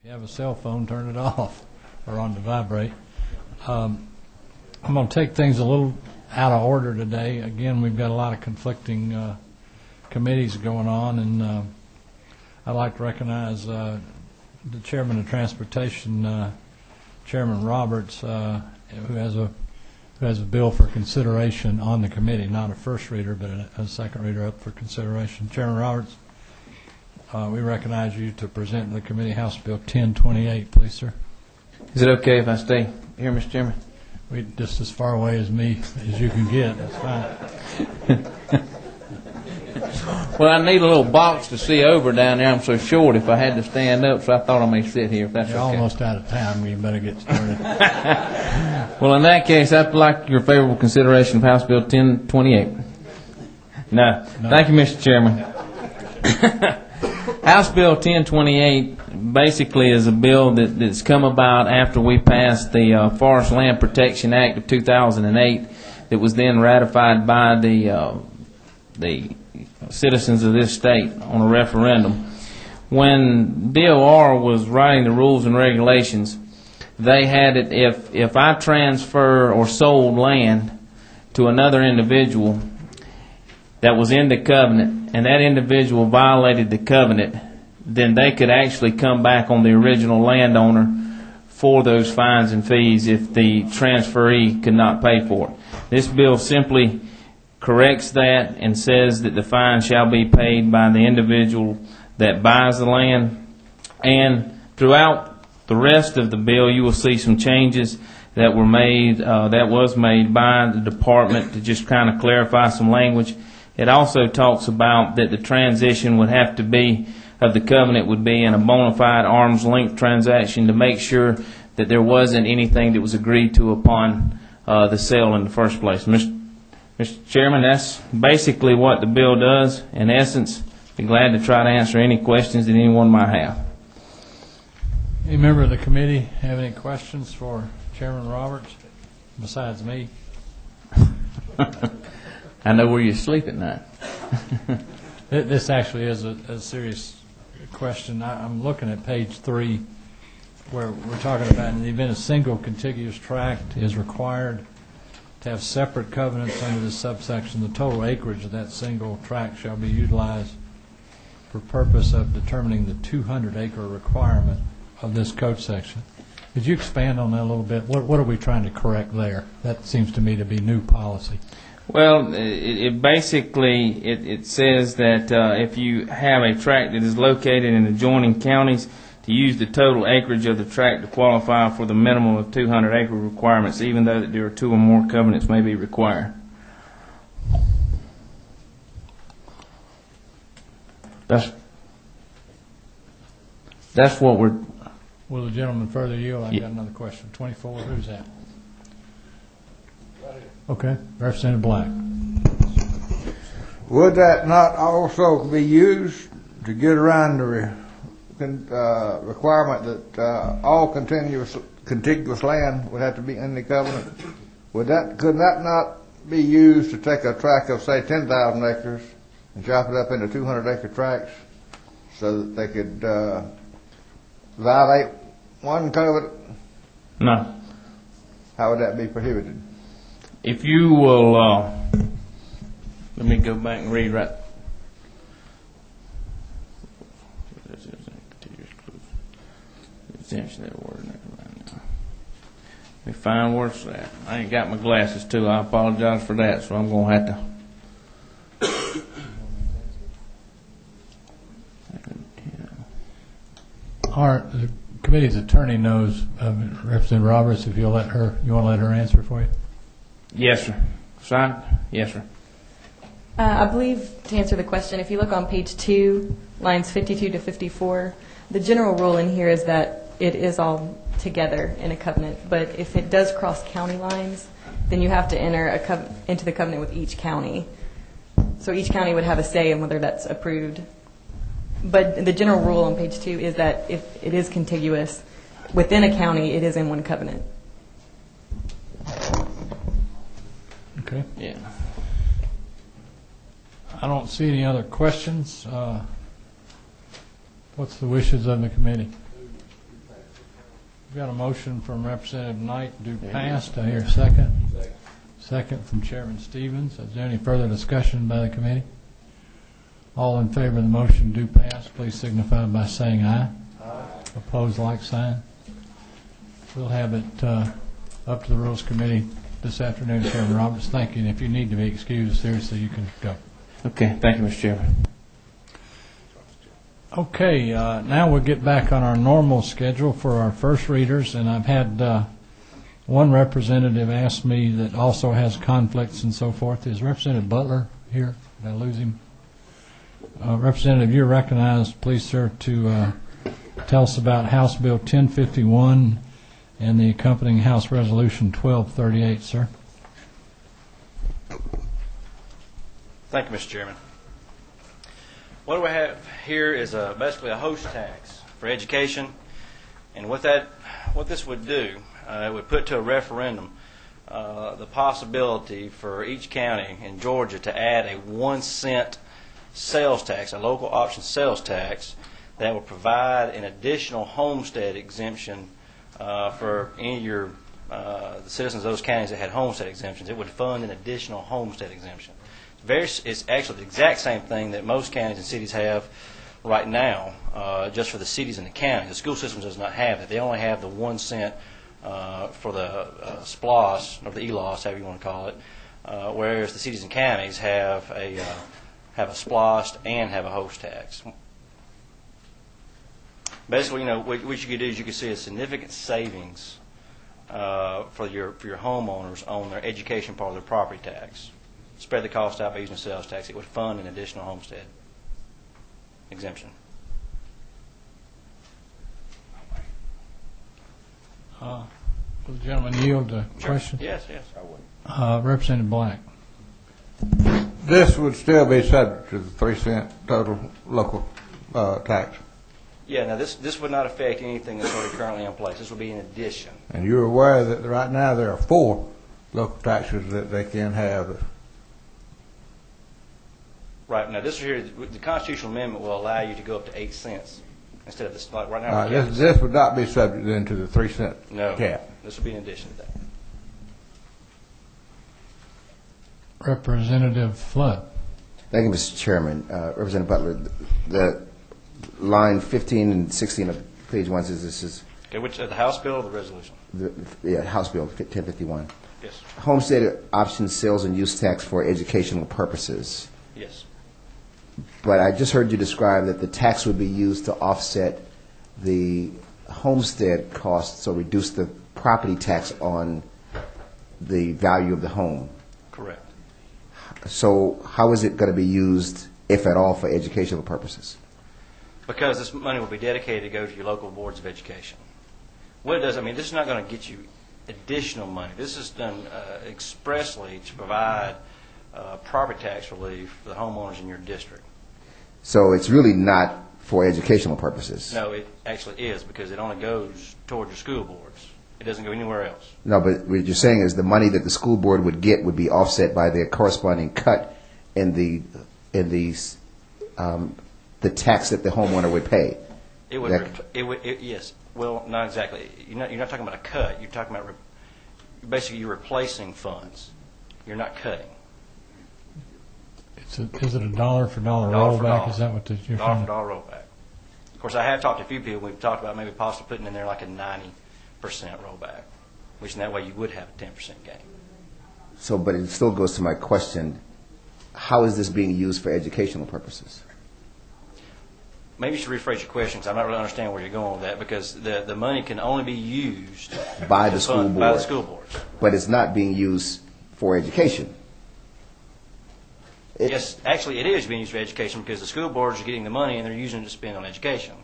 If you have a cell phone, turn it off or on to vibrate. I'm going to take things a little out of order today. Again, we've got a lot of conflicting committees going on, and I'd like to recognize the Chairman of Transportation, Chairman Roberts, who has a bill for consideration on the committee, not a first reader, but a second reader up for consideration. Chairman Roberts, we recognize you to present to the committee House Bill 1028, please, sir. Is it okay if I stay here, Mr. Chairman? We just as far away as me as you can get. That's fine. Well, I need a little box to see over down there. I'm so short if I had to stand up, so I thought I may sit here if that's You're okay. almost out of time. You better get started. Well, in that case, I'd like your favorable consideration of House Bill 1028. No. Thank you, Mr. Chairman. House Bill 1028 basically is a bill that's come about after we passed the Forest Land Protection Act of 2008 that was then ratified by the citizens of this state on a referendum. When DOR was writing the rules and regulations, they had it if I transfer or sold land to another individual that was in the covenant and that individual violated the covenant, then they could actually come back on the original landowner for those fines and fees if the transferee could not pay for it. This bill simply corrects that and says that the fine shall be paid by the individual that buys the land. And throughout the rest of the bill, you will see some changes that were made, that was made by the department to just kind of clarify some language. It also talks about that the transition would have to be, of the covenant would be in a bona fide arm's length transaction to make sure that there wasn't anything that was agreed to upon the sale in the first place. Mr. Chairman, that's basically what the bill does. In essence, be glad to try to answer any questions that anyone might have. Any member of the committee have any questions for Chairman Roberts besides me? I know where you sleep at night. This actually is a serious question. I'm looking at page 3 where we're talking about in the event a single contiguous tract is required to have separate covenants under this subsection, the total acreage of that single tract shall be utilized for purpose of determining the 200-acre requirement of this code section. Could you expand on that a little bit? What are we trying to correct there? That seems to me to be new policy. Well, it basically says that if you have a tract that is located in adjoining counties, to use the total acreage of the tract to qualify for the minimum of 200-acre requirements, even though that there are 2 or more covenants may be required. That's what we're... Will the gentleman further yield? I've got another question. 24, who's that? Okay, Representative Black. Would that not also be used to get around the requirement that all contiguous land would have to be in the covenant? Could that not be used to take a tract of, say, 10,000 acres and chop it up into 200-acre tracts so that they could violate one covenant? No. How would that be prohibited? If you will, let me go back and read right. Exemption that word right now. Let me find where's that. I ain't got my glasses too. I apologize for that. So I'm gonna have to. The committee's attorney knows Representative Roberts. If you'll let her, you want to let her answer for you? Yes, sir. Signed? Yes, sir. I believe, to answer the question, if you look on page 2, lines 52 to 54, the general rule in here is that it is all together in a covenant. But if it does cross county lines, then you have to enter into the covenant with each county. So each county would have a say in whether that's approved. But the general rule on page 2 is that if it is contiguous within a county, it is in one covenant. Okay. Yeah. I don't see any other questions. What's the wishes of the committee? got a motion from Representative Knight to pass. Do I hear a second? Second from Chairman Stevens. Is there any further discussion by the committee? All in favor of the motion to pass, please signify by saying aye. Aye. Opposed, like sign. We'll have it up to the Rules Committee this afternoon, Chairman Roberts. Thank you. And if you need to be excused, seriously, you can go. Okay, thank you, Mr. Chairman. Okay, now we'll get back on our normal schedule for our first readers, and I've had one representative ask me that also has conflicts and so forth. Is Representative Butler here? Did I lose him? Representative, you're recognized, please, sir, to tell us about House Bill 1051 and the accompanying House Resolution 1238, sir. Thank you, Mr. Chairman. What we have here is basically a host tax for education, and what this would do, it would put to a referendum the possibility for each county in Georgia to add a 1 cent sales tax, a local option sales tax, that would provide an additional homestead exemption for any of your the citizens of those counties that had homestead exemptions. It would fund an additional homestead exemption. It's actually the exact same thing that most counties and cities have right now, just for the cities and the counties. The school system does not have it. They only have the 1 cent for the SPLOS, or the ELOS, however you want to call it, whereas the cities and counties have a SPLOS and have a host tax. Basically, what you could do is you could see a significant savings for your homeowners on their education part of their property tax. Spread the cost out by using a sales tax. It would fund an additional homestead exemption. Will the gentleman yield the question? Yes, I would. Representative Black. This would still be subject to the 3 cent total local tax. Yeah, now this would not affect anything that's already currently in place. This would be an addition. And you're aware that right now there are 4 local taxes that they can have. Right, now this here, the constitutional amendment will allow you to go up to 8 cents instead of this, like right now. This would not be subject then to the 3 cent cap. No, this would be in addition to that. Representative Flood. Thank you, Mr. Chairman. Representative Butler, the line 15 and 16 of page 1 says this is... Okay, which, the House bill or the resolution? House Bill 1051. Yes. Homestead option sales and use tax for educational purposes. Yes. But I just heard you describe that the tax would be used to offset the homestead costs, so reduce the property tax on the value of the home. Correct. So how is it going to be used, if at all, for educational purposes? Because this money will be dedicated to go to your local boards of education. What it does, this is not going to get you additional money. This is done expressly to provide property tax relief for the homeowners in your district. So it's really not for educational purposes? No, it actually is, because it only goes toward your school boards. It doesn't go anywhere else. No, but what you're saying is the money that the school board would get would be offset by their corresponding cut in the tax that the homeowner would pay. It would. Yes. Well, not exactly. You're not talking about a cut. You're talking about basically you're replacing funds. You're not cutting. Is it a dollar for dollar rollback? Is that what you're dollar for dollar rollback? Of course, I have talked to a few people. We've talked about maybe possibly putting in there like a 90% rollback, which in that way you would have a 10% gain. So, but it still goes to my question: how is this being used for educational purposes? Maybe you should rephrase your question, because I'm not really understanding where you're going with that, because the money can only be used by the school board. By the school boards. But it's not being used for education. Yes, actually, it is being used for education, because the school boards are getting the money and they're using it to spend on education.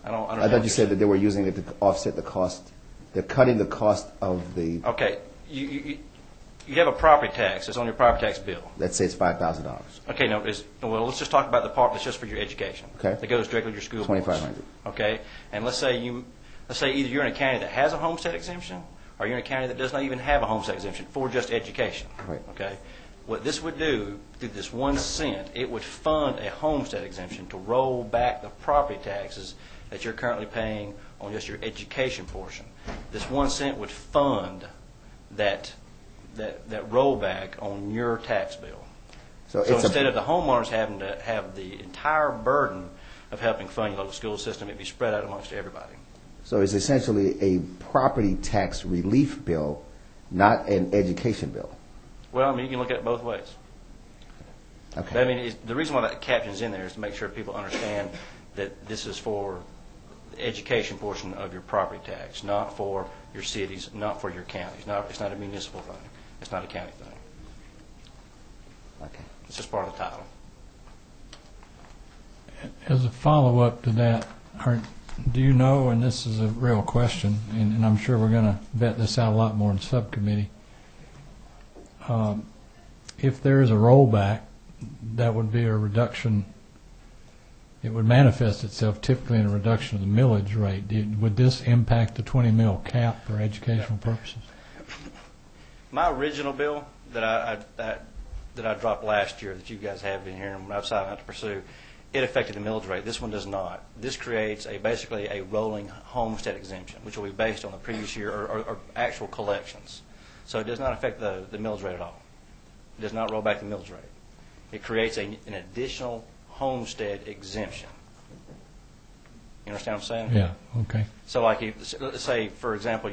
I thought you said that they were using it to offset the cost. They're cutting the cost of the. Okay, you have a property tax that's on your property tax bill. Let's say it's $5,000. Okay, no, let's just talk about the part that's just for your education. Okay. That goes directly to your school boards. $2,500. Okay, and let's say either you're in a county that has a homestead exemption, or you're in a county that does not even have a homestead exemption for just education. Right. Okay. What this would do, through this 1 cent, it would fund a homestead exemption to roll back the property taxes that you're currently paying on just your education portion. This 1 cent would fund that rollback on your tax bill. So instead of the homeowners having to have the entire burden of helping fund your local school system, it'd be spread out amongst everybody. So it's essentially a property tax relief bill, not an education bill. Well, I mean, you can look at it both ways. Okay. But, I mean, the reason why that caption's in there is to make sure people understand that this is for the education portion of your property tax, not for your cities, not for your counties. It's not a municipal thing. It's not a county thing. Okay. It's just part of the title. As a follow-up to that, do you know, and this is a real question, and I'm sure we're going to vet this out a lot more in subcommittee, if there is a rollback, that would be a reduction, it would manifest itself typically in a reduction of the millage rate. Would this impact the 20 mil cap for educational purposes? My original bill that I dropped last year that you guys have in here and I've decided not to pursue, it affected the millage rate. This one does not. This creates basically a rolling homestead exemption, which will be based on the previous year or actual collections. So it does not affect the millage rate at all. It does not roll back the millage rate. It creates an additional homestead exemption. You understand what I'm saying? Yeah, okay. So like, let's say, for example,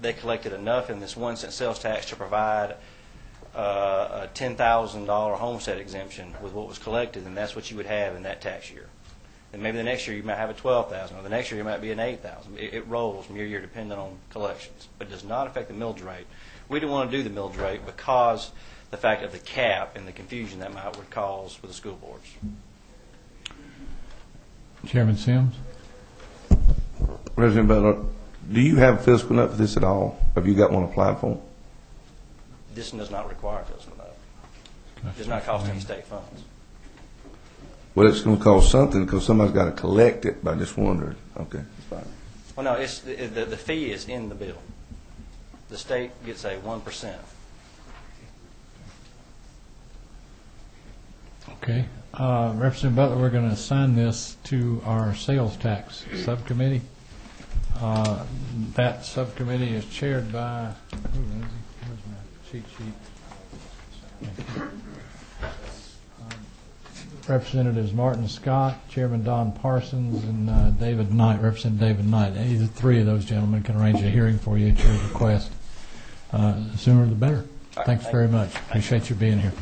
they collected enough in this 1 cent sales tax to provide a $10,000 homestead exemption with what was collected, and that's what you would have in that tax year. And maybe the next year you might have a $12,000, or the next year you might be an $8,000. It rolls from year to year depending on collections, but it does not affect the millage rate. We didn't want to do the millage rate because the fact of the cap and the confusion that would cause for the school boards. Chairman Sims? President Butler, do you have a fiscal note for this at all? Have you got one applied for? This one does not require a fiscal note. It does not cost any state funds. Well, it's going to cost something because somebody's got to collect it, but I just wondered. Okay, that's fine. Well, no, it's the fee is in the bill. The state gets a 1%. Okay. Representative Butler, we're going to assign this to our sales tax subcommittee. That subcommittee is chaired by, where's my cheat sheet? Representatives Martin Scott, Chairman Don Parsons, and David Knight, Representative David Knight. Either three of those gentlemen can arrange a hearing for you at your request. The sooner the better. Thanks very much. Appreciate you being here.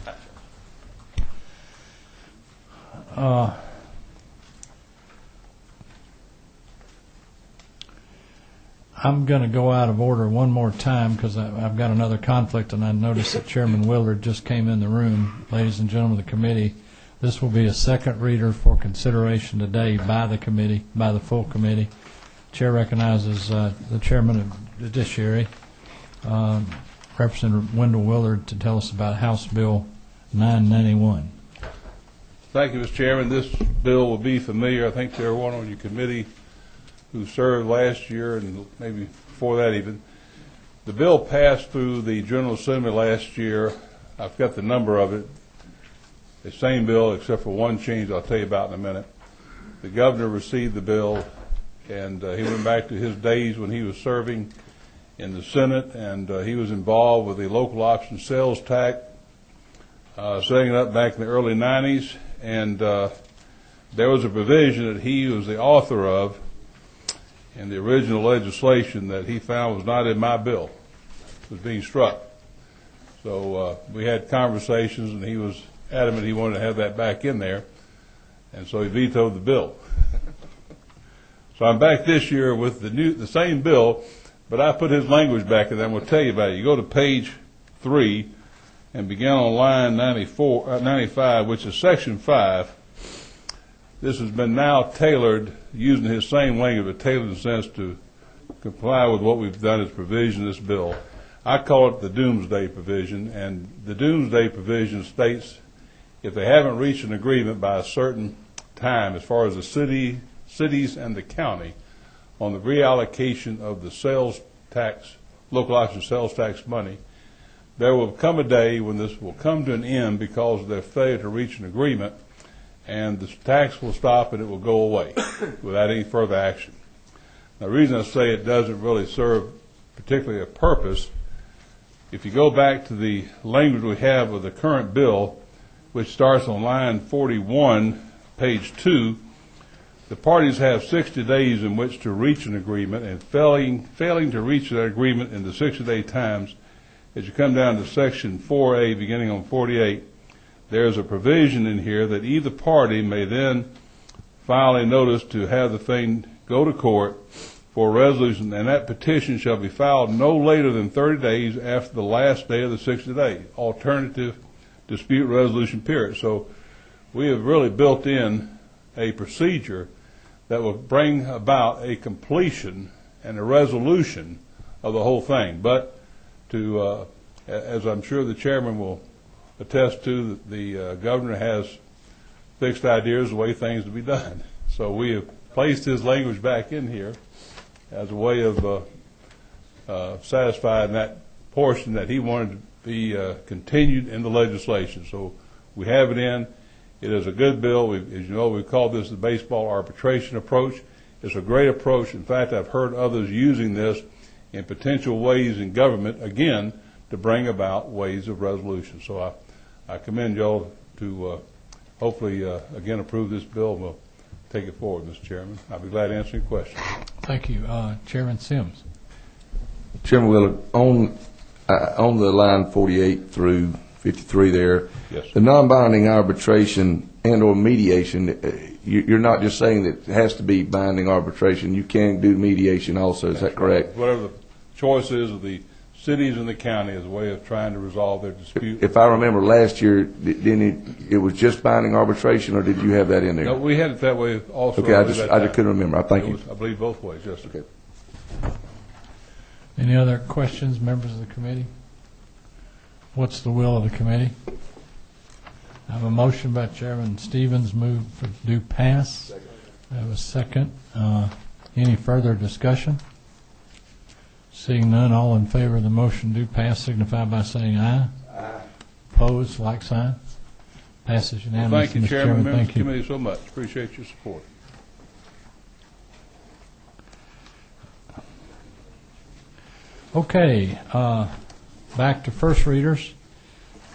I'm going to go out of order one more time because I've got another conflict, and I noticed that Chairman Willard just came in the room. Ladies and gentlemen of the committee, this will be a second reader for consideration today by the committee, by the full committee. Chair recognizes the chairman of the judiciary, Representative Wendell Willard, to tell us about House Bill 991. Thank you, Mr. Chairman. This bill will be familiar, I think, to everyone on your committee who served last year and maybe before that even. The bill passed through the General Assembly last year. I've got the number of it. The same bill except for one change I'll tell you about in a minute. The governor received the bill, and he went back to his days when he was serving in the Senate, and he was involved with the local option sales tax, setting it up back in the early 90s. And there was a provision that he was the author of in the original legislation that he found was not in my bill. It was being struck. So we had conversations, and he was adamant he wanted to have that back in there, and so he vetoed the bill. So I'm back this year with the same bill, but I put his language back in there. I'm going to tell you about it. You go to page 3 and begin on line 95, which is section 5. This has been now tailored, using his same language, but tailored in the sense to comply with what we've done as provision in this bill. I call it the doomsday provision, and the doomsday provision states if they haven't reached an agreement by a certain time, as far as the cities and the county, on the reallocation of the sales tax, local option sales tax money, there will come a day when this will come to an end because of their failure to reach an agreement, and the tax will stop and it will go away without any further action. The reason I say it doesn't really serve particularly a purpose, if you go back to the language we have of the current bill, which starts on line 41, page 2, the parties have 60 days in which to reach an agreement, and failing to reach that agreement in the 60-day times, as you come down to section 4A, beginning on 48, there's a provision in here that either party may then file a notice to have the thing go to court for a resolution, and that petition shall be filed no later than 30 days after the last day of the 60-day alternative dispute resolution period. So we have really built in a procedure that will bring about a completion and a resolution of the whole thing. But to, as I'm sure the chairman will attest to, the governor has fixed ideas of the way things to be done. So we have placed his language back in here as a way of satisfying that portion that he wanted to be continued in the legislation. So we have it in. It is a good bill. As you know, we call this the baseball arbitration approach. It's a great approach. In fact, I've heard others using this in potential ways in government, again, to bring about ways of resolution. So I commend y'all to hopefully, again, approve this bill. We'll take it forward, Mr. Chairman. I'll be glad to answer any questions. Thank you. Chairman Sims. Chairman Willard, on the line 48 through 53 there, yes, the non-binding arbitration and or mediation, you're not just saying that it has to be binding arbitration. You can do mediation also. Is that correct? Right. Whatever the choice is of the cities and the county as a way of trying to resolve their dispute. If I remember last year, it was just binding arbitration, or did you have that in there? No, we had it that way also. Okay, I just couldn't remember. Thank you. I believe both ways, yes. Okay. Any other questions, members of the committee? What's the will of the committee? I have a motion by Chairman Stevens, move for do pass. Second. I have a second. Any further discussion? Seeing none, all in favor of the motion do pass signify by saying aye. Aye. Opposed, like sign. Passes unanimously. Well, thank you, Chairman. Members of the you. committee, so much. Appreciate your support. Okay, back to first readers.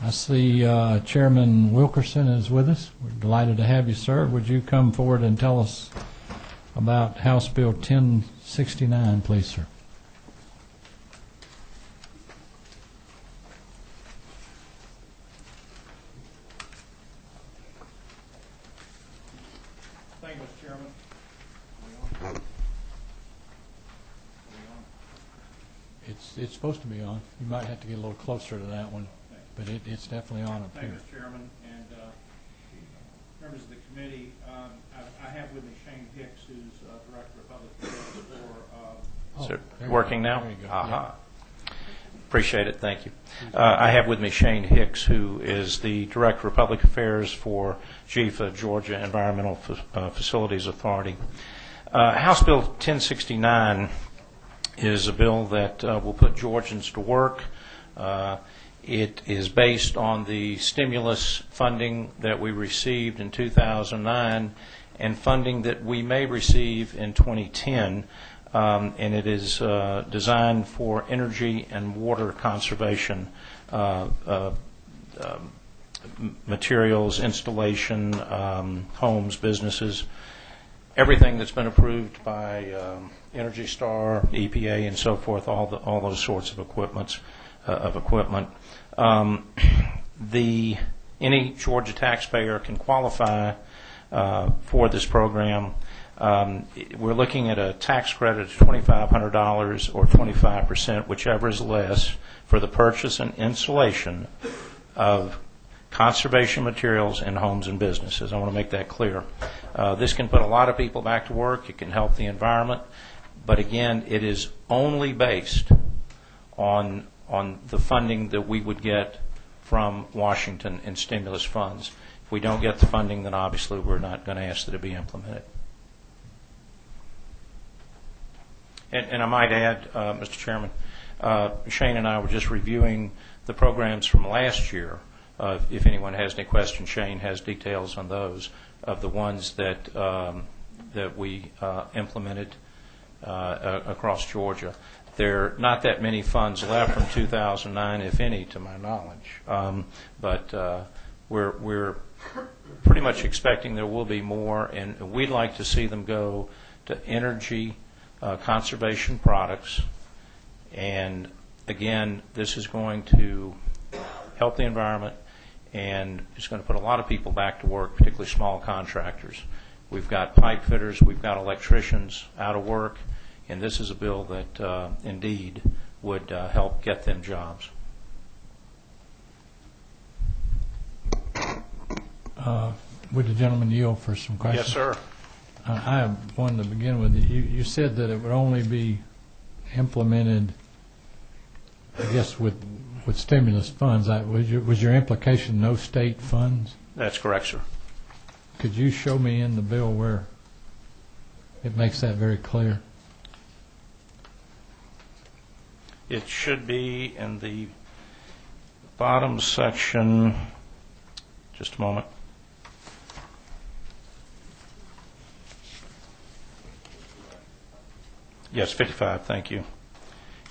I see Chairman Wilkerson is with us. We're delighted to have you, sir. Would you come forward and tell us about House Bill 1069, please, sir? Thank you, Mr. Chairman. It's supposed to be on. You might have to get a little closer to that one, but it's definitely on up Thank here. you, Mr. Chairman, and members of the committee. I have with me Shane Hicks, who's Director of Public Affairs for... Is it working now? There you go. Aha. Appreciate it. Thank you. I have with me Shane Hicks, who is the Director of Public Affairs for GEFA, Georgia Environmental Facilities Authority. House Bill 1069 is a bill that will put Georgians to work. It is based on the stimulus funding that we received in 2009 and funding that we may receive in 2010, and it is designed for energy and water conservation materials, installation, homes, businesses, everything that's been approved by Energy Star, EPA, and so forth, all those sorts of equipment. Any Georgia taxpayer can qualify for this program. We're looking at a tax credit of $2,500 or 25%, whichever is less, for the purchase and installation of conservation materials in homes and businesses. I want to make that clear. This can put a lot of people back to work. It can help the environment. But again, it is only based on the funding that we would get from Washington in stimulus funds. If we don't get the funding, then obviously we're not going to ask that it be implemented. And I might add, Mr. Chairman, Shane and I were just reviewing the programs from last year. If anyone has any questions, Shane has details on those, of the ones that we implemented across Georgia. There are not that many funds left from 2009, if any, to my knowledge. But we're pretty much expecting there will be more, and we'd like to see them go to energy conservation products. And again, this is going to help the environment, and it's going to put a lot of people back to work, particularly small contractors. We've got pipe fitters, we've got electricians out of work, and this is a bill that indeed would help get them jobs. Would the gentleman yield for some questions? Yes, sir. I have one to begin with. You said that it would only be implemented, I guess, with stimulus funds. Was your implication no state funds? That's correct, sir. Could you show me in the bill where it makes that very clear? It should be in the bottom section. Just a moment. Yes, 55, thank you.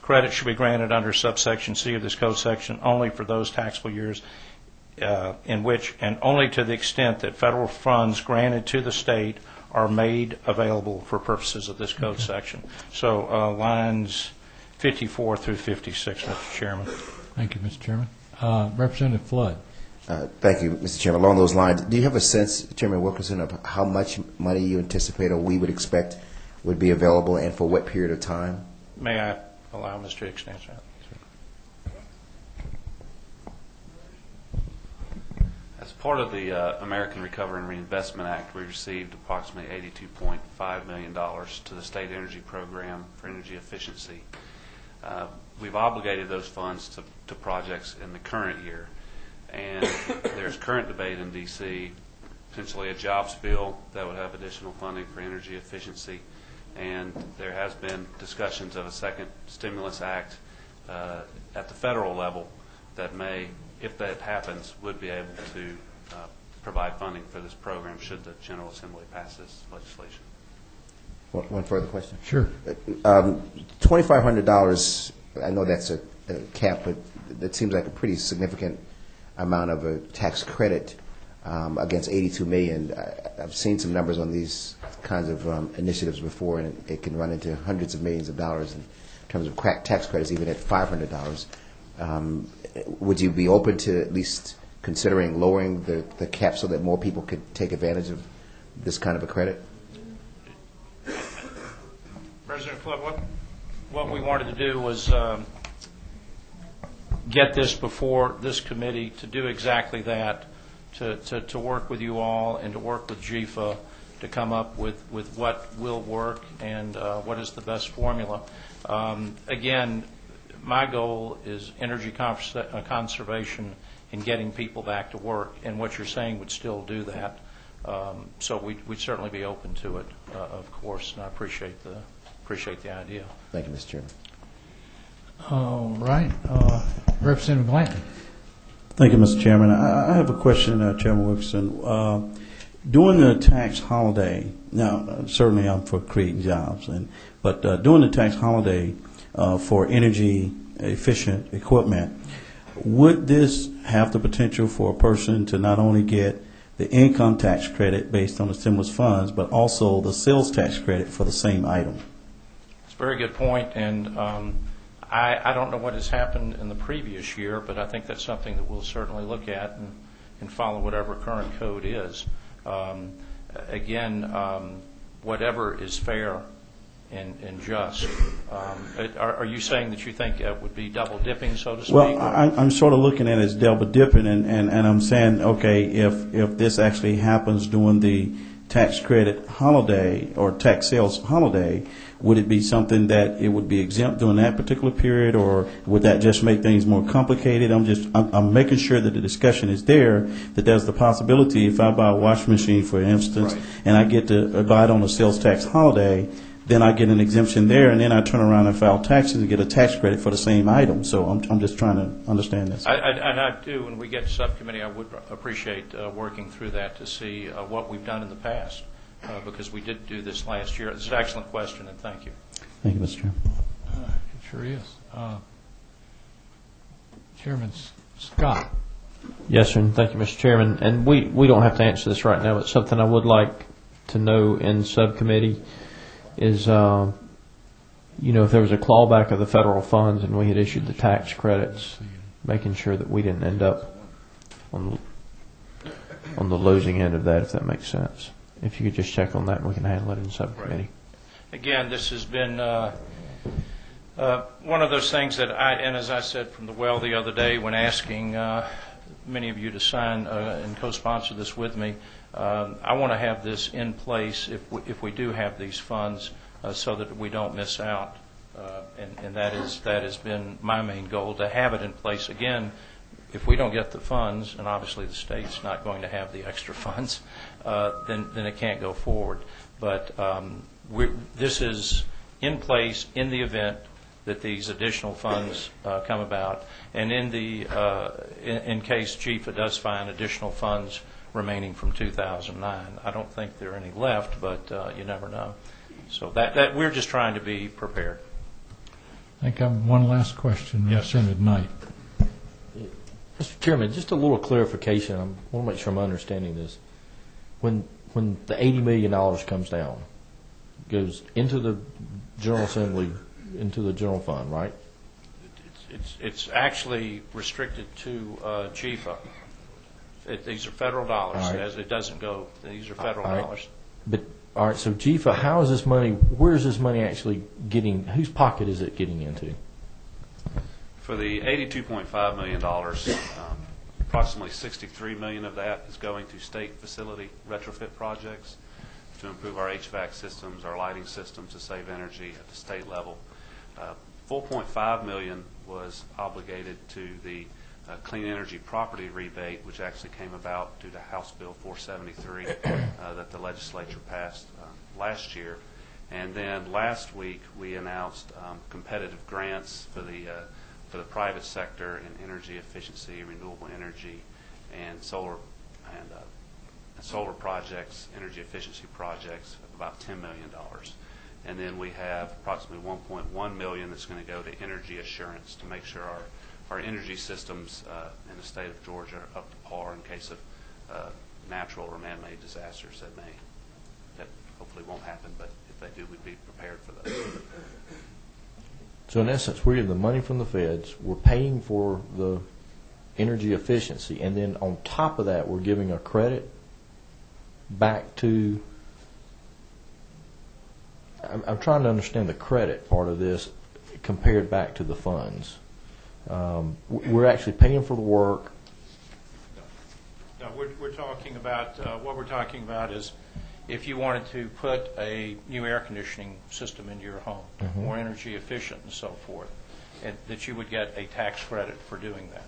Credit should be granted under subsection C of this code section only for those taxable years in which, and only to the extent that federal funds granted to the state are made available for purposes of this code section. So lines 54 through 56, Mr. Chairman. Thank you, Mr. Chairman. Representative Flood. Thank you, Mr. Chairman. Along those lines, do you have a sense, Chairman Wilkerson, of how much money you anticipate or we would expect would be available and for what period of time? May I allow Mr. Hicks to answer that? As part of the American Recovery and Reinvestment Act, we received approximately $82.5 million to the state energy program for energy efficiency. We've obligated those funds to projects in the current year, and there's current debate in D.C., potentially a jobs bill that would have additional funding for energy efficiency, and there has been discussions of a second stimulus act at the federal level that may, if that happens, would be able to provide funding for this program should the General Assembly pass this legislation. One further question? Sure. $2,500, I know that's a cap, but that seems like a pretty significant amount of a tax credit against $82 million. I've seen some numbers on these kinds of initiatives before, and it can run into hundreds of millions of dollars in terms of tax credits, even at $500. Would you be open to at least considering lowering the cap so that more people could take advantage of this kind of a credit? President Flood, what we wanted to do was get this before this committee to do exactly that, to work with you all and to work with GFA to come up with what will work and what is the best formula. Again, my goal is energy conservation and getting people back to work, and what you're saying would still do that. So we'd certainly be open to it, of course, and I appreciate the idea. Thank you, Mr. Chairman. All right. Representative Blanton. Thank you, Mr. Chairman. I have a question, Chairman Wilkerson. During the tax holiday, now certainly I'm for creating jobs, but during the tax holiday for energy efficient equipment, would this have the potential for a person to not only get the income tax credit based on the stimulus funds, but also the sales tax credit for the same item? It's a very good point, and I don't know what has happened in the previous year, but I think that's something that we'll certainly look at and follow whatever current code is. Again, whatever is fair and just. Are you saying that you think it would be double dipping, so to speak? Well, I'm sort of looking at it as double dipping, and I'm saying, okay, if this actually happens during the tax credit holiday or tax sales holiday, would it be something that it would be exempt during that particular period, or would that just make things more complicated? I'm making sure that the discussion is there, that there's the possibility if I buy a washing machine, for instance, right, and I get to buy it on a sales tax holiday, then I get an exemption there, and then I turn around and file taxes and get a tax credit for the same item. So I'm just trying to understand this. I do. When we get to subcommittee, I would appreciate working through that to see what we've done in the past, because we did do this last year. It's an excellent question, and thank you. Thank you, Mr. Chairman. It sure is. Chairman Scott. Yes, sir. Thank you, Mr. Chairman. And we don't have to answer this right now, but something I would like to know in subcommittee is, if there was a clawback of the federal funds and we had issued the tax credits, making sure that we didn't end up on the losing end of that, if that makes sense. If you could just check on that, and we can handle it in subcommittee. Again, this has been one of those things that and as I said from the well the other day when asking many of you to sign and co-sponsor this with me, I want to have this in place if we do have these funds so that we don't miss out. And that has been my main goal, to have it in place. Again, if we don't get the funds, and obviously the state's not going to have the extra funds, then it can't go forward. But this is in place in the event that these additional funds come about, and in case GFA does find additional funds remaining from 2009. I don't think there are any left, but you never know. So that we're just trying to be prepared. I think I have one last question. Yes, sir. Represented Knight. Mr. Chairman, just a little clarification. I want to make sure I'm understanding this. When the $80 million comes down, goes into the General Assembly, into the general fund, right? It's actually restricted to GFA. These are federal dollars. Right. As it doesn't go, these are federal Right. dollars. But all right, so GFA, how is this money? Where is this money actually getting? Whose pocket is it getting into? For the $82.5 million, approximately $63 million of that is going to state facility retrofit projects to improve our HVAC systems, our lighting systems, to save energy at the state level. $4.5 million was obligated to the clean energy property rebate, which actually came about due to House Bill 473 that the legislature passed last year. And then last week we announced competitive grants for the private sector in energy efficiency, renewable energy, and solar projects, energy efficiency projects of about $10 million. And then we have approximately $1.1 million that's going to go to energy assurance to make sure our energy systems in the state of Georgia are up to par in case of natural or man-made disasters that hopefully won't happen, but if they do, we'd be prepared for those. So in essence, we're getting the money from the feds. We're paying for the energy efficiency, and then on top of that, we're giving a credit back to. I'm trying to understand the credit part of this compared back to the funds. We're actually paying for the work. No, we're talking about what we're talking about is if you wanted to put a new air conditioning system into your home, more energy efficient and so forth, and that you would get a tax credit for doing that,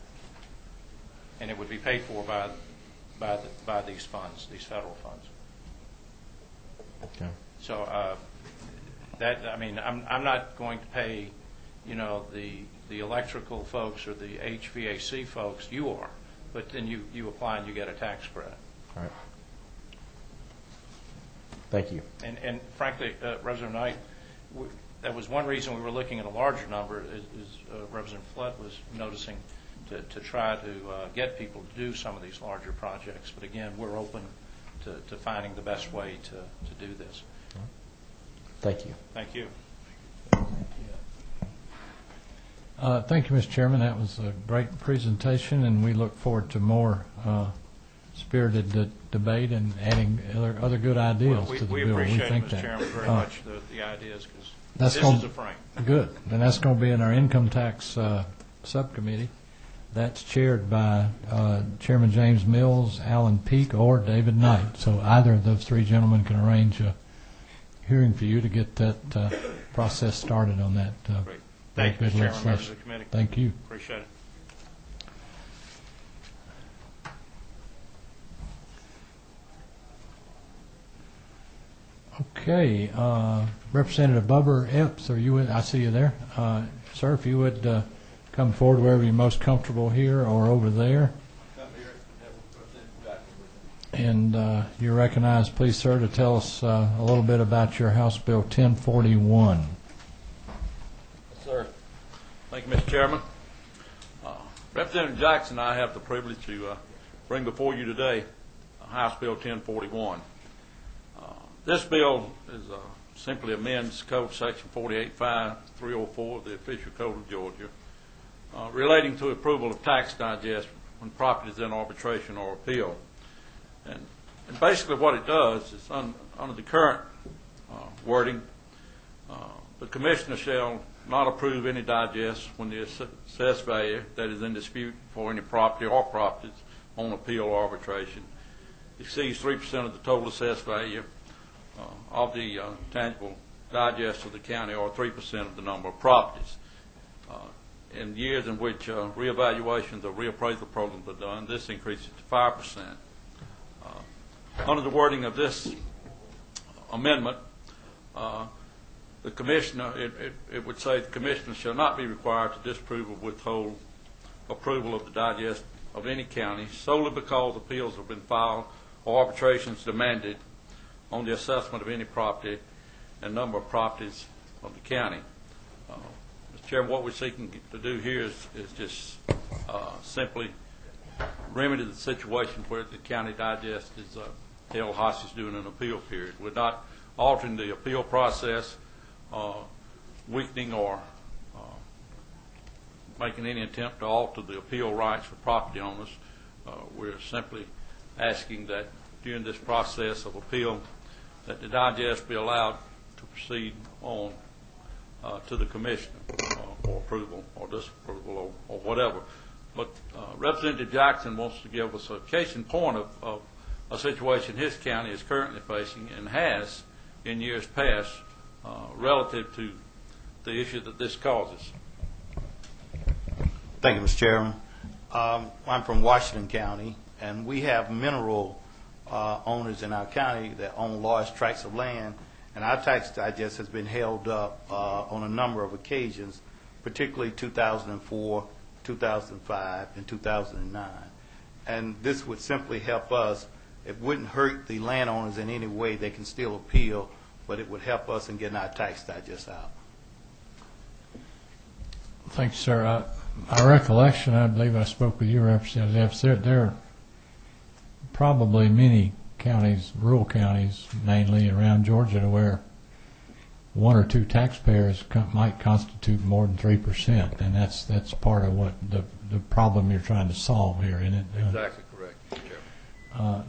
and it would be paid for by these funds, these federal funds. Okay. So I'm not going to pay, the electrical folks or the HVAC folks. You are, but then you apply and you get a tax credit. All right. Thank you. And frankly, Representative Knight, that was one reason we were looking at a larger number, is Representative Flood was noticing, to try to get people to do some of these larger projects. But again, we're open to finding the best way to do this. Thank you. Thank you. Thank you, Mr. Chairman. That was a great presentation, and we look forward to more spirited debate and adding other good ideas to the we bill. Appreciate we think Mr. that. Chairman, very much the ideas, because this is a frame. Good, and that's going to be in our income tax subcommittee. That's chaired by Chairman James Mills, Alan Peake, or David Knight. So either of those three gentlemen can arrange a hearing for you to get that process started on that. Great. Thank you, Mr. Chairman, members of the committee. Thank you. Appreciate it. Okay, Representative Bubber Epps, are you? I see you there, sir. If you would come forward wherever you're most comfortable, here or over there. And you're recognized, please, sir, to tell us a little bit about your House Bill 1041. Thank you, Mr. Chairman. Representative Jackson and I have the privilege to bring before you today House Bill 1041. This bill is simply amends Code Section 485304 of the Official Code of Georgia relating to approval of tax digest when property is in arbitration or appeal. And basically what it does is under the current wording, the Commissioner shall not approve any digest when the assessed value that is in dispute for any property or properties on appeal or arbitration exceeds 3% of the total assessed value of the tangible digest of the county, or 3% of the number of properties. In years in which reevaluations or reappraisal programs are done, this increases to 5%. Under the wording of this amendment, the Commissioner, it would say the Commissioner shall not be required to disapprove or withhold approval of the digest of any county solely because appeals have been filed or arbitrations demanded on the assessment of any property and number of properties of the county. Mr. Chairman, what we're seeking to do here is just simply remedy the situation where the county digest is held hostage during an appeal period. We're not altering the appeal process, weakening or making any attempt to alter the appeal rights for property owners. We're simply asking that during this process of appeal that the digest be allowed to proceed on to the Commissioner for approval or disapproval or whatever. But Representative Jackson wants to give us a case in point of a situation his county is currently facing and has in years past relative to the issue that this causes. Thank you, Mr. Chairman. I'm from Washington County, and we have mineral owners in our county that own large tracts of land, and our tax digest has been held up on a number of occasions, particularly 2004, 2005, and 2009. And this would simply help us. It wouldn't hurt the landowners in any way. They can still appeal, but it would help us in getting our tax digest out. Thank you, sir. My recollection, I believe I spoke with you, Representative, there are probably many counties, rural counties mainly around Georgia, to where one or two taxpayers might constitute more than 3%, and that's part of what the problem you're trying to solve here, isn't it? Exactly correct, Chairman.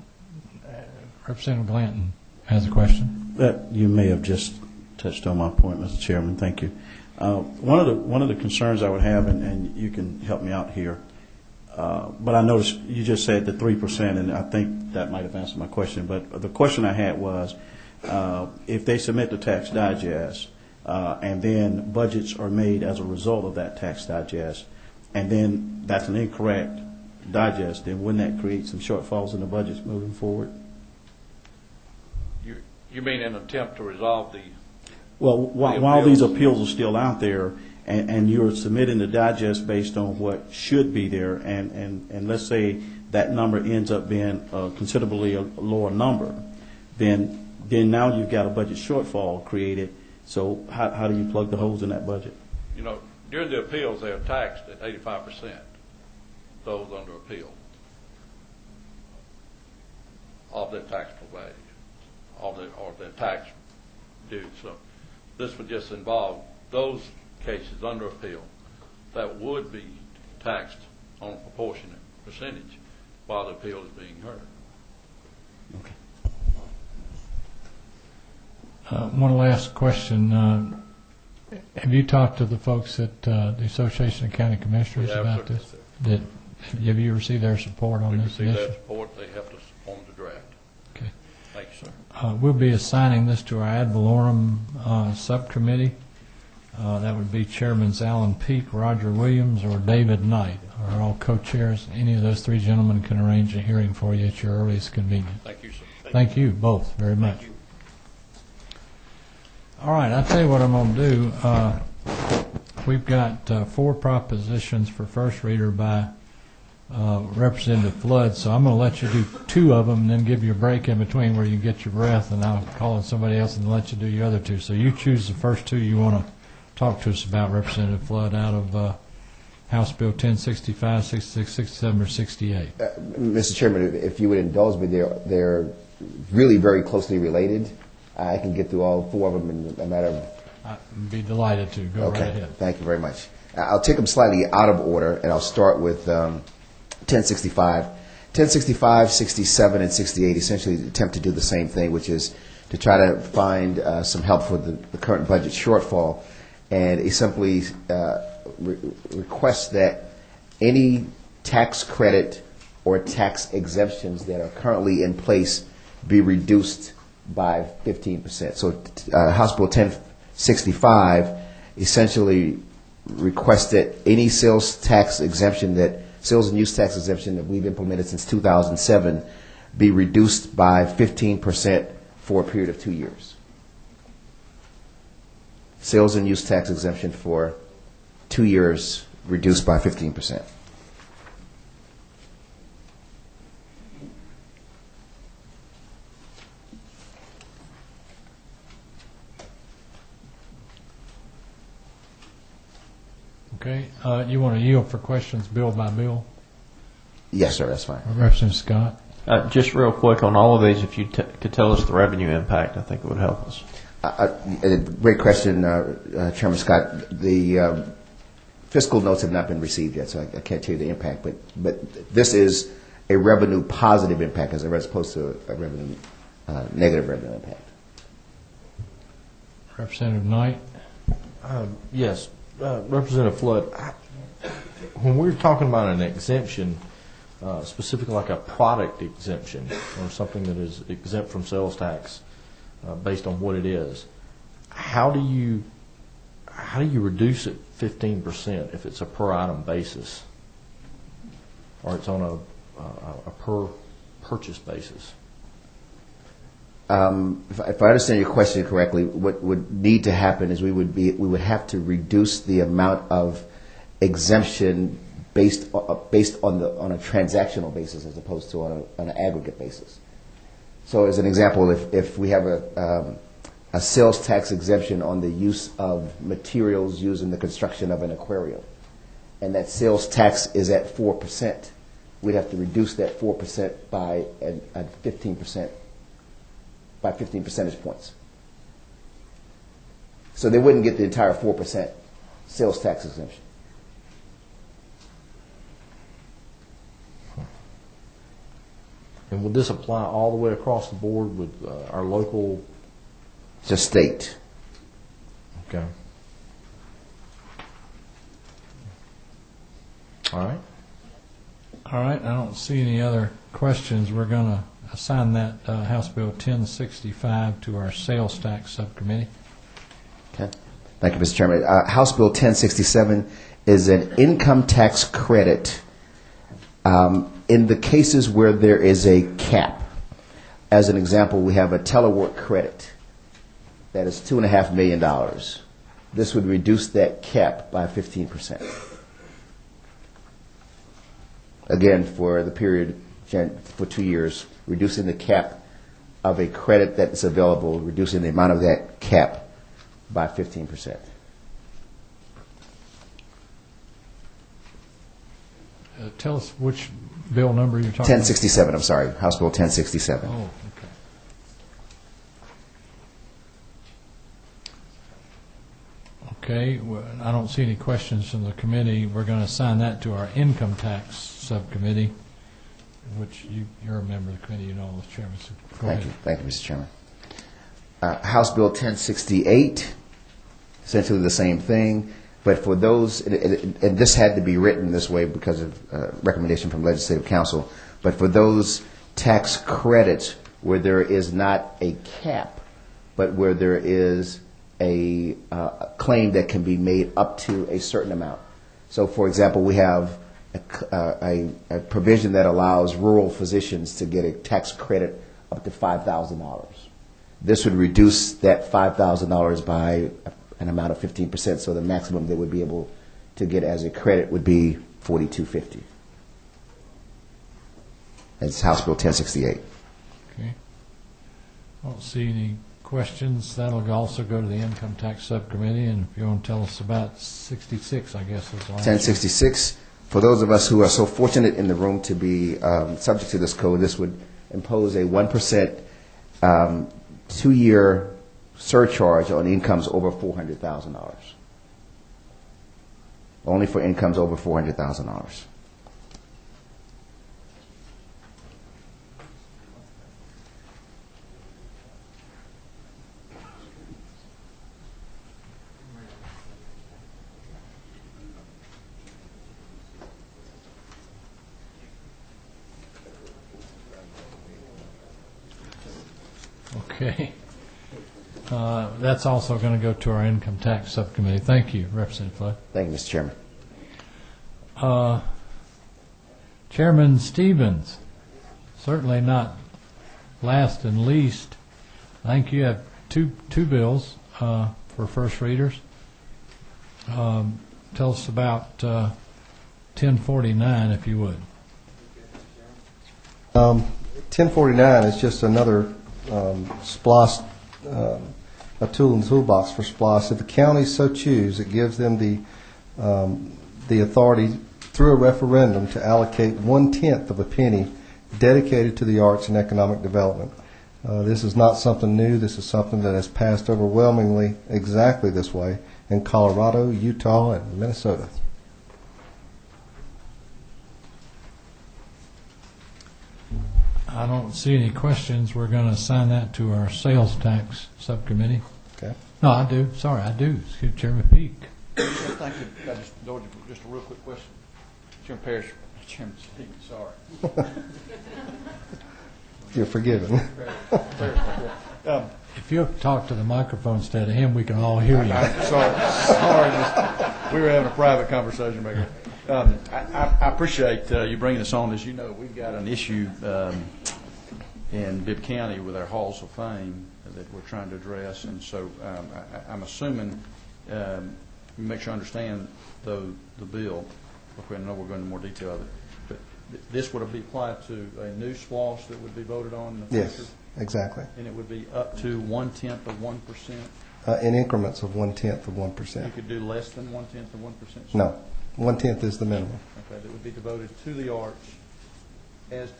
Representative Glanton has a question. You may have just touched on my point, Mr. Chairman. Thank you. One of the concerns I would have, and you can help me out here, but I noticed you just said the 3%, and I think that might have answered my question. But the question I had was, if they submit the tax digest, and then budgets are made as a result of that tax digest, and then that's an incorrect digest, then wouldn't that create some shortfalls in the budgets moving forward? You mean in an attempt to resolve the... Well, while these appeals are still out there, and you're submitting the digest based on what should be there, and let's say that number ends up being considerably a lower number, then now you've got a budget shortfall created. So how do you plug the holes in that budget? You know, during the appeals, they are taxed at 85%, those under appeal, of their taxable value, or their tax due. So this would just involve those cases under appeal that would be taxed on a proportionate percentage while the appeal is being heard. Okay. One last question. Have you talked to the folks at the Association of County Commissioners about this? Have you received their support on this issue? We received their support. They helped us on the draft. Okay. Thank you, sir. We'll be assigning this to our ad valorem subcommittee. That would be Chairmans Alan Peak, Roger Williams, or David Knight, are all co-chairs. Any of those three gentlemen can arrange a hearing for you at your earliest convenience. Thank you, sir. Thank you both very much. All right, I'll tell you what I'm going to do. We've got 4 propositions for first reader by Representative Flood, so I'm going to let you do 2 of them and then give you a break in between where you get your breath, and I'll call on somebody else and let you do your other 2. So you choose the first 2 you want to talk to us about, Representative Flood, out of House Bill 1065, 66, 67, or 68. Mr. Chairman, if you would indulge me, they're really very closely related. I can get through all four of them in a matter of... I'd be delighted to. Go right ahead. Thank you very much. I'll take them slightly out of order, and I'll start with 1065. 1065, 67, and 68 essentially attempt to do the same thing, which is to try to find some help for the current budget shortfall. And it simply requests that any tax credit or tax exemptions that are currently in place be reduced by 15%. So House Bill 1065 essentially requests that any sales tax exemption sales and use tax exemption that we've implemented since 2007 be reduced by 15% for a period of 2 years. Sales and use tax exemption for 2 years reduced by 15%. Okay. You want to yield for questions bill by bill? Yes, sir. That's fine. Representative Scott. Just real quick on all of these, if you could tell us the revenue impact, I think it would help us. Great question, Chairman Scott. The fiscal notes have not been received yet, so I can't tell you the impact. But this is a revenue positive impact as opposed to a revenue negative revenue impact. Representative Knight. Yes. Representative Flood, when we're talking about an exemption, specifically like a product exemption or something that is exempt from sales tax based on what it is, how do you reduce it 15% if it's a per item basis or it's on a per purchase basis? If I understand your question correctly, what would need to happen is we would have to reduce the amount of exemption based on a transactional basis as opposed to on an aggregate basis. So, as an example, if we have a sales tax exemption on the use of materials used in the construction of an aquarium, and that sales tax is at 4%, we'd have to reduce that 4% by 15%. By 15 percentage points. So they wouldn't get the entire 4% sales tax exemption. And would this apply all the way across the board with our local? Just state. Okay. All right. All right. I don't see any other questions. We're going to assign that House Bill 1065 to our sales tax subcommittee. Okay. Thank you, Mr. Chairman. House Bill 1067 is an income tax credit in the cases where there is a cap. As an example, we have a telework credit that is $2.5 million. This would reduce that cap by 15%. Again, for the period for 2 years, reducing the cap of a credit that is available, reducing the amount of that cap by 15%. Tell us which bill number you're talking 1067, I'm sorry, House Bill 1067. Oh, okay. Okay, well, I don't see any questions from the committee. We're going to assign that to our income tax subcommittee, which you're a member of the committee, you know, Mr. Chairman. So go ahead. Thank you, Mr. Chairman. House Bill 1068, essentially the same thing, but for those, and this had to be written this way because of recommendation from Legislative Council, but for those tax credits where there is not a cap, but where there is a claim that can be made up to a certain amount. So, for example, we have a provision that allows rural physicians to get a tax credit up to $5,000. This would reduce that $5,000 by an amount of 15%, so the maximum they would be able to get as a credit would be $4,250. That's House Bill 1068. Okay. I don't see any questions, that'll also go to the Income Tax Subcommittee, and if you want to tell us about 66, I guess is the last 1066. For those of us who are so fortunate in the room to be subject to this code, this would impose a 1% 2-year surcharge on incomes over $400,000. Only for incomes over $400,000. Okay. That's also going to go to our Income Tax Subcommittee. Thank you, Representative Flood. Thank you, Mr. Chairman. Chairman Stevens, certainly not last and least. I think you have two bills for first readers. Tell us about 1049, if you would. 1049 is just another SPLOST, a tool in the toolbox for SPLOST. If the counties so choose, it gives them the authority through a referendum to allocate 1/10 of a penny dedicated to the arts and economic development. This is not something new. This is something that has passed overwhelmingly exactly this way in Colorado, Utah, and Minnesota. I don't see any questions. We're going to assign that to our Sales Tax Subcommittee. Okay. No, I do. Sorry, I do. Excuse Chairman Peake. Thank you. I just indulge you for just a real quick question. Chairman Parrish, Chairman Stevens, sorry. You're forgiven. If you'll talk to the microphone instead of him, we can all hear you. Sorry, we were having a private conversation back here. I appreciate you bringing us on. As you know, we've got an issue in Bibb County with our halls of fame that we're trying to address, and so I'm assuming, make sure I understand the bill. I know we're going into more detail of it, but this would be applied to a new SPLOST that would be voted on in the future? Yes, exactly. And it would be up to 1/10 of 1%? In increments of 1/10 of 1%. You could do less than 1/10 of 1%? No, 1/10 is the minimum. Okay, that would be devoted to the arts as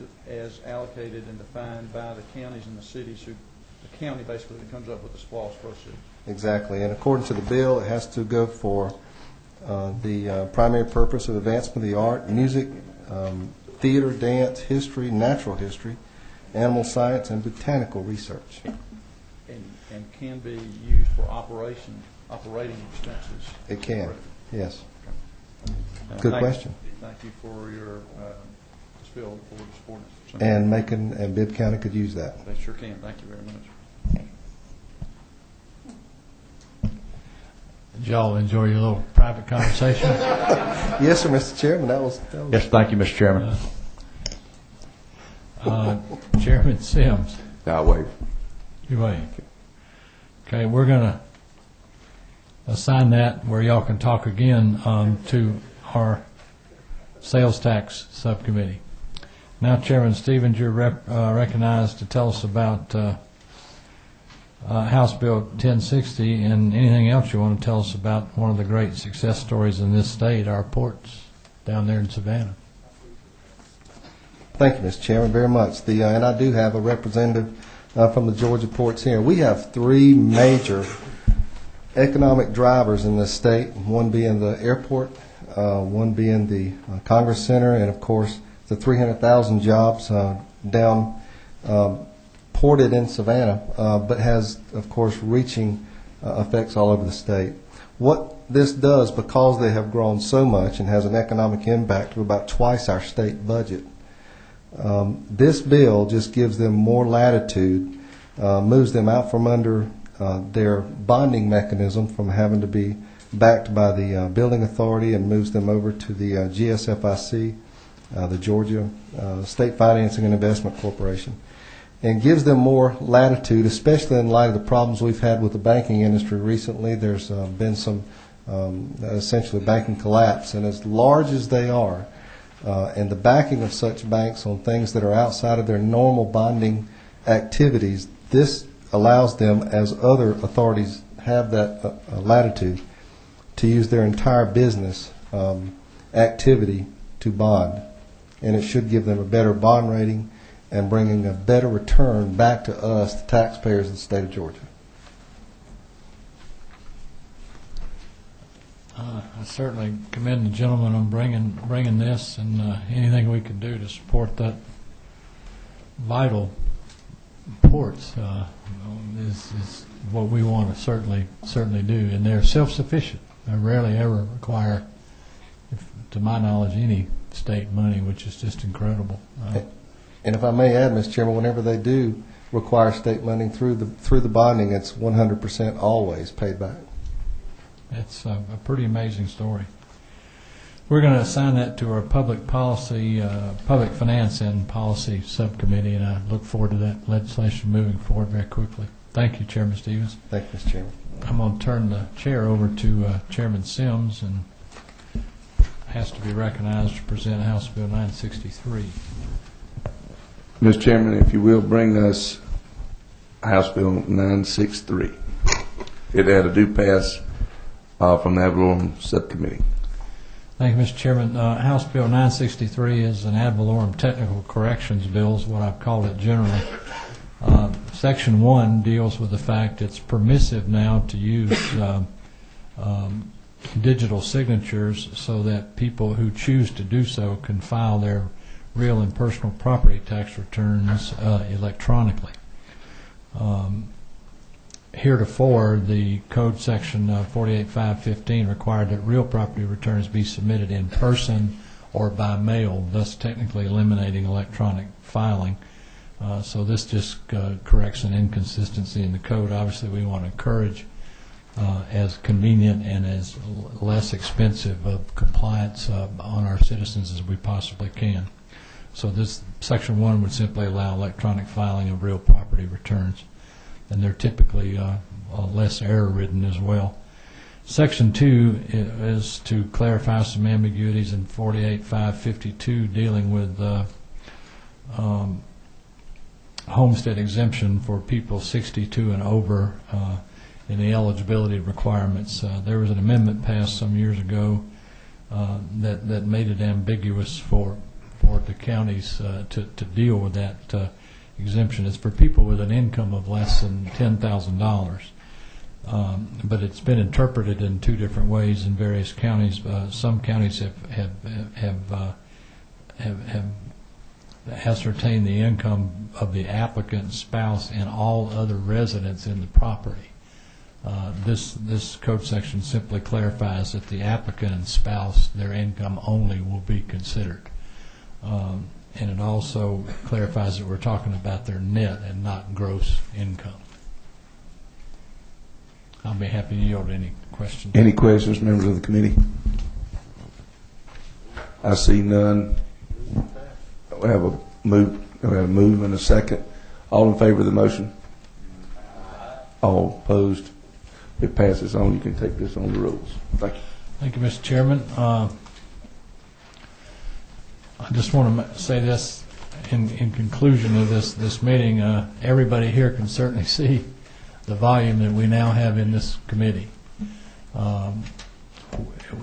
allocated and defined by the counties and the cities who, the county basically comes up with the SPLOST proceeds. Exactly, and according to the bill, it has to go for the primary purpose of advancement of the art, music, theater, dance, history, natural history, animal science, and botanical research. And can be used for operating expenses? It can, yes. Good question. Thank you for your spill for supporting us. And Macon and Bibb County could use that. They sure can. Thank you very much. Did y'all enjoy your little private conversation? Yes, sir, Mr. Chairman. That was Yes, thank you, Mr. Chairman. Chairman Sims. I'll waive. You waive. Okay, we're going to assign that where y'all can talk again to our Sales Tax Subcommittee. Now, Chairman Stevens, you're recognized to tell us about House Bill 1060 and anything else you want to tell us about one of the great success stories in this state, our ports down there in Savannah. Thank you, Mr. Chairman, very much. And I do have a representative from the Georgia ports here. We have three major economic drivers in this state, one being the airport, one being the Congress Center, and of course the 300,000 jobs down ported in Savannah, but has of course reaching effects all over the state. What this does, because they have grown so much and has an economic impact of about twice our state budget, this bill just gives them more latitude, moves them out from under their bonding mechanism from having to be backed by the building authority and moves them over to the GSFIC, the Georgia State Financing and Investment Corporation, and gives them more latitude, especially in light of the problems we've had with the banking industry recently. There's been some essentially banking collapse, and as large as they are, and the backing of such banks on things that are outside of their normal bonding activities, this allows them, as other authorities have that latitude, to use their entire business activity to bond. And it should give them a better bond rating and bringing a better return back to us, the taxpayers of the state of Georgia. I certainly commend the gentleman on bringing this, and anything we can do to support that vital ports is what we want to certainly do. And they're self-sufficient. They rarely ever require, to my knowledge, any state money, which is just incredible. And if I may add, Mr. Chairman, whenever they do require state money through the bonding, it's 100% always paid back. It's a pretty amazing story. We're going to assign that to our public policy, public finance and policy subcommittee, and I look forward to that legislation moving forward very quickly. Thank you, Chairman Stevens. Thank you, Mr. Chairman. I'm going to turn the chair over to Chairman Sims, and has to be recognized to present House Bill 963. Mr. Chairman, if you will, bring us House Bill 963. It had a due pass from the ad valorem subcommittee. Thank you, Mr. Chairman. House Bill 963 is an ad valorem technical corrections bill, is what I've called it generally. Section 1 deals with the fact it's permissive now to use digital signatures so that people who choose to do so can file their real and personal property tax returns electronically. Heretofore, the code section 48515 required that real property returns be submitted in person or by mail, thus technically eliminating electronic filing. So this just corrects an inconsistency in the code. Obviously, we want to encourage as convenient and as less expensive of compliance on our citizens as we possibly can. So this section 1 would simply allow electronic filing of real property returns, and they're typically less error-ridden as well. Section 2 is to clarify some ambiguities in 48552 dealing with homestead exemption for people 62 and over in the eligibility requirements. There was an amendment passed some years ago that made it ambiguous for the counties to deal with that exemption. It's for people with an income of less than $10,000. But it's been interpreted in two different ways in various counties. Some counties have ascertained the income of the applicant, spouse, and all other residents in the property. This code section simply clarifies that the applicant and spouse, their income only will be considered. And it also clarifies that we're talking about their net and not gross income. I'll be happy to yield any questions. Any questions, members of the committee? I see none. We have a move and a second. All in favor of the motion? All opposed? It passes on. You can take this on the rules. Thank you. Thank you, Mr. Chairman. I just want to say this in conclusion of this meeting. Everybody here can certainly see the volume that we now have in this committee.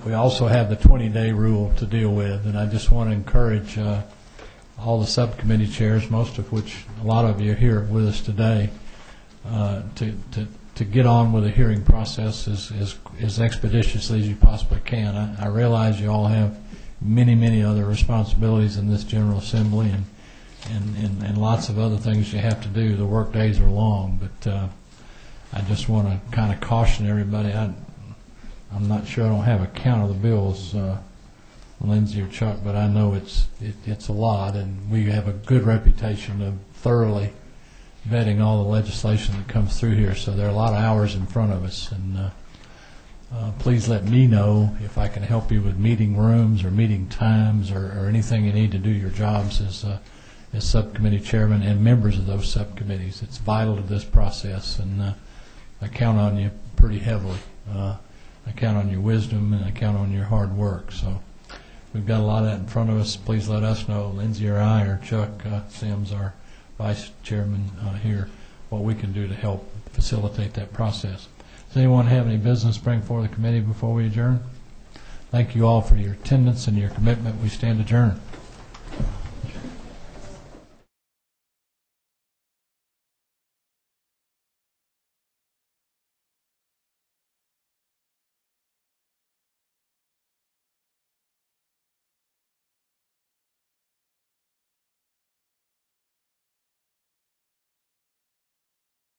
We also have the 20-day rule to deal with, and I just want to encourage all the subcommittee chairs, most of which a lot of you are here with us today, to get on with the hearing process as expeditiously as you possibly can. I realize you all have many other responsibilities in this General Assembly and lots of other things you have to do. The work days are long, but I just want to kind of caution everybody. I'm not sure, I don't have a count of the bills, Lindsay or Chuck, but I know it's a lot, and we have a good reputation of thoroughly vetting all the legislation that comes through here, so there are a lot of hours in front of us. And please let me know if I can help you with meeting rooms or meeting times or anything you need to do your jobs as subcommittee chairman and members of those subcommittees. It's vital to this process, and I count on you pretty heavily. I count on your wisdom, and I count on your hard work. So we've got a lot of that in front of us. Please let us know, Lindsay or I or Chuck Sims, our vice chairman here, what we can do to help facilitate that process. Does anyone have any business to bring before the committee before we adjourn? Thank you all for your attendance and your commitment. We stand adjourned.